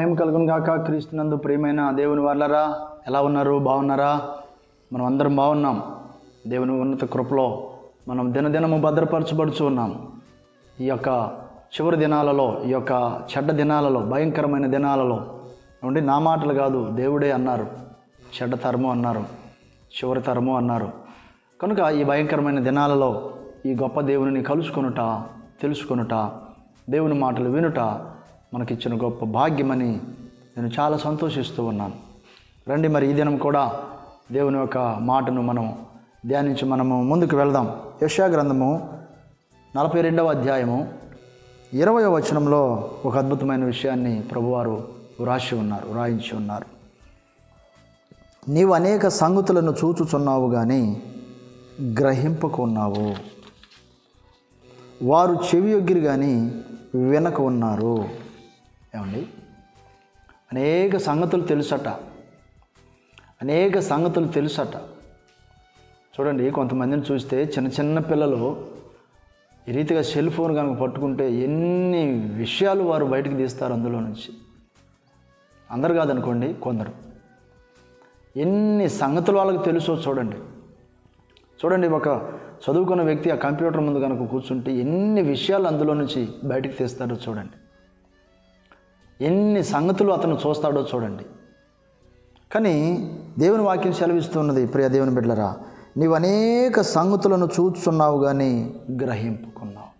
మహిమ కలుగును గాక. క్రీస్తునందు ప్రియమైన దేవుని వాళ్ళరా, ఎలా ఉన్నారు? బాగున్నారా? మనం అందరం బాగున్నాం. దేవుని ఉన్నత కృపలో మనం దినదినము భద్రపరచబడుచు ఉన్నాం. ఈ యొక్క చివరి దినాలలో, ఈ యొక్క చెడ్డ దినాలలో, భయంకరమైన దినాలలో ఉండి నా మాటలు కాదు, దేవుడే అన్నారు. చెడ్డ తరము అన్నారు, చివరి తరము అన్నారు. కనుక ఈ భయంకరమైన దినాలలో ఈ గొప్ప దేవుని కలుసుకొనుట, తెలుసుకొనుట, దేవుని మాటలు వినుట మనకిచ్చిన గొప్ప భాగ్యమని నేను చాలా సంతోషిస్తూ ఉన్నాను. రండి, మరి ఈ దినం కూడా దేవుని యొక్క మాటను మనం ధ్యానించి మనము ముందుకు వెళ్దాం. యెషయా గ్రంథము 42వ అధ్యాయము 20వ వచనంలో ఒక అద్భుతమైన విషయాన్ని ప్రభువారు వ్రాయించి ఉన్నారు. నీవు అనేక సంగతులను చూచుచున్నావు కానీ గ్రహింపకున్నావు, వారు చెవియొగ్గిరి కానీ వినక ఉన్నారు. ఏమండి, అనేక సంగతులు తెలుసట. చూడండి, కొంతమందిని చూస్తే చిన్న చిన్న పిల్లలు ఈ రీతిగా సెల్ ఫోన్ కనుక పట్టుకుంటే ఎన్ని విషయాలు వారు బయటకు తీస్తారు అందులో నుంచి. అందరు కాదనుకోండి, కొందరు ఎన్ని సంగతులు వాళ్ళకి తెలుసో చూడండి. ఒక చదువుకున్న వ్యక్తి ఆ కంప్యూటర్ ముందు కనుక కూర్చుంటే ఎన్ని విషయాలు అందులో నుంచి బయటకు తీస్తాడో చూడండి, ఎన్ని సంగతులు అతను చూస్తాడో చూడండి. కానీ దేవుని వాక్యం సెలవిస్తున్నది, ప్రియ దేవుని బిడ్డలరా, నీవు అనేక సంగతులను చూస్తున్నావు కానీ గ్రహింపుకున్నావు.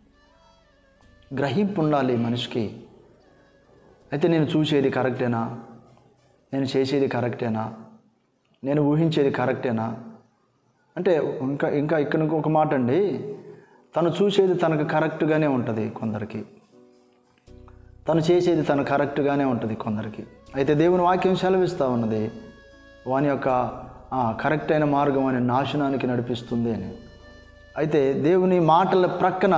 గ్రహింపు ఉండాలి మనిషికి. అయితే నేను చూసేది కరెక్టేనా? నేను చేసేది కరెక్టేనా? నేను ఊహించేది కరెక్టేనా? అంటే ఇంకా ఇక్కడ ఒక మాట అండి, తను చూసేది తనకు కరెక్ట్గానే ఉంటుంది కొందరికి, తను చేసేది తను కరెక్ట్గానే ఉంటుంది కొందరికి. అయితే దేవుని వాక్యం సెలవిస్తూ ఉన్నది, వాని యొక్క కరెక్ట్ అయిన మార్గం అని నాశనానికి నడిపిస్తుంది అని. అయితే దేవుని మాటల ప్రక్కన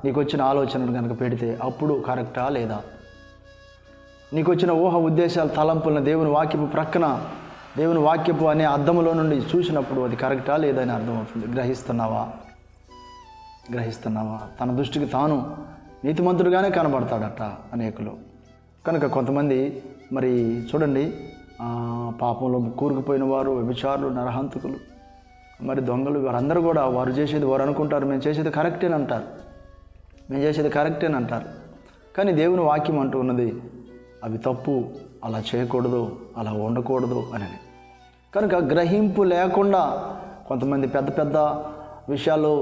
నీకు వచ్చిన ఆలోచనలు కనుక పెడితే అప్పుడు కరెక్టా లేదా? నీకు వచ్చిన ఊహ ఉద్దేశాలు తలంపులను దేవుని వాక్యపు ప్రక్కన, దేవుని వాక్యపు అనే అద్దములో నుండి చూసినప్పుడు అది కరెక్టా లేదా అని అర్థమవుతుంది. గ్రహిస్తున్నావా? తన దృష్టికి తాను నీతిమంతుడుగానే కనబడతాడట అనేకులు. కనుక కొంతమంది మరి చూడండి, పాపంలో కూరుకుపోయిన వారు, వ్యభిచారులు, నరహంతకులు, మరి దొంగలు, వారందరూ కూడా వారు చేసేది వారు అనుకుంటారు మేము చేసేది కరెక్టేనంటారు. కానీ దేవుని వాక్యం అంటూ ఉన్నది అవి తప్పు, అలా చేయకూడదు, అలా ఉండకూడదు అని. కనుక గ్రహింపు లేకుండా కొంతమంది పెద్ద పెద్ద విషయాలు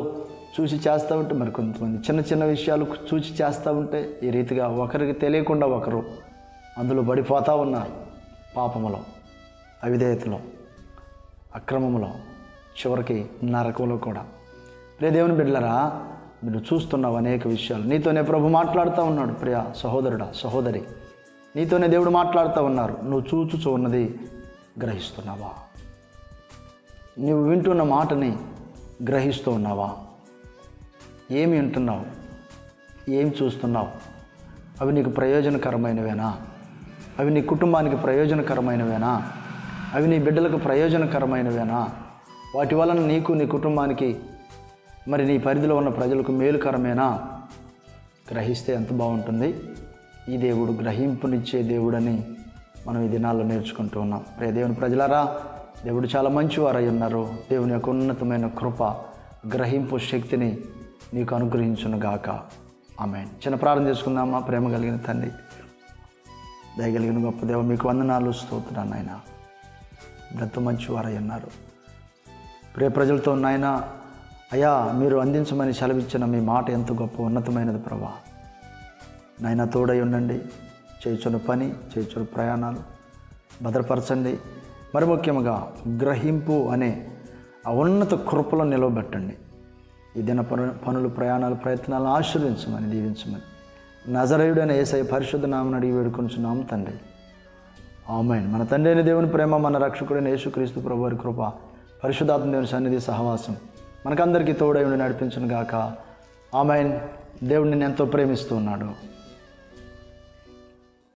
చూసి చేస్తూ ఉంటే, మరి కొంతమంది చిన్న చిన్న విషయాలు చూసి చేస్తూ ఉంటే, ఈ రీతిగా ఒకరికి తెలియకుండా ఒకరు అందులో పడిపోతూ ఉన్నారు. పాపములో, అవిధేయతలో, అక్రమములో, చివరికి నరకంలో కూడా. ప్రియ దేవుని బిడ్డలరా, మీరు చూస్తున్నావు అనేక విషయాలు. నీతోనే ప్రభు మాట్లాడుతూ ఉన్నాడు. ప్రియ సహోదరుడా, సహోదరి, నీతోనే దేవుడు మాట్లాడుతూ ఉన్నారు. నువ్వు చూచు ఉన్నది గ్రహిస్తున్నావా? నువ్వు వింటున్న మాటని గ్రహిస్తూ ఉన్నావా? ఏమి వింటున్నావు? ఏమి చూస్తున్నావు? అవి నీకు ప్రయోజనకరమైనవేనా? అవి నీ కుటుంబానికి ప్రయోజనకరమైనవేనా? అవి నీ బిడ్డలకు ప్రయోజనకరమైనవేనా? వాటి వలన నీకు, నీ కుటుంబానికి, మరి నీ పరిధిలో ఉన్న ప్రజలకు మేలుకరమేనా? గ్రహిస్తే ఎంత బాగుంటుంది. ఈ దేవుడు గ్రహింపునిచ్చే దేవుడని మనం ఈ దినాల్లో నేర్చుకుంటూ ఉన్నాం. ప్రియ దేవుని ప్రజలారా, దేవుడు చాలా మంచివారై ఉన్నారు. దేవుని యొక్క ఉన్నతమైన కృప, గ్రహింపు శక్తిని నీకు అనుగ్రహించునుగాక. ఆమేన్. చిన్న ప్రార్థన చేసుకుందామా? ప్రేమ కలిగిన తండ్రి, దయగలిగిన గొప్ప దేవ, మీకు వందనాలు, స్తోత్రాలు నాయన. ఎంతో మంచివారై ఉన్నారు. ప్రియ ప్రజలతో నాయన, అయ్యా మీరు అందించమని సెలవిచ్చిన మీ మాట ఎంతో గొప్ప ఉన్నతమైనది ప్రభా. నాయన తోడై ఉండండి. చేయుచున్న పని, చేయుచున్న ప్రయాణాలు భద్రపరచండి. మరి ముఖ్యంగా గ్రహింపు అనే ఆ ఉన్నత కృపలో నిలవబెట్టండి. ఈ దిన పనులు, ప్రయాణాలు, ప్రయత్నాలను ఆశీర్వించమని, దీవించమని నజరేయుడైన యేసయ్య పరిశుద్ధ నామమున అడిగి వేడుకొంచున్నాము తండ్రి. ఆమేన్. మన తండ్రి అయిన దేవుని ప్రేమ, మన రక్షకుడైన యేసుక్రీస్తు ప్రభువారి కృప, పరిశుద్ధాత్మ దేవుని సన్నిధి, సహవాసం మనకందరికీ తోడై ఉండి నడిపించును గాక. ఆమేన్. దేవుడు నిన్ను ఎంతో ప్రేమిస్తూ ఉన్నాడు.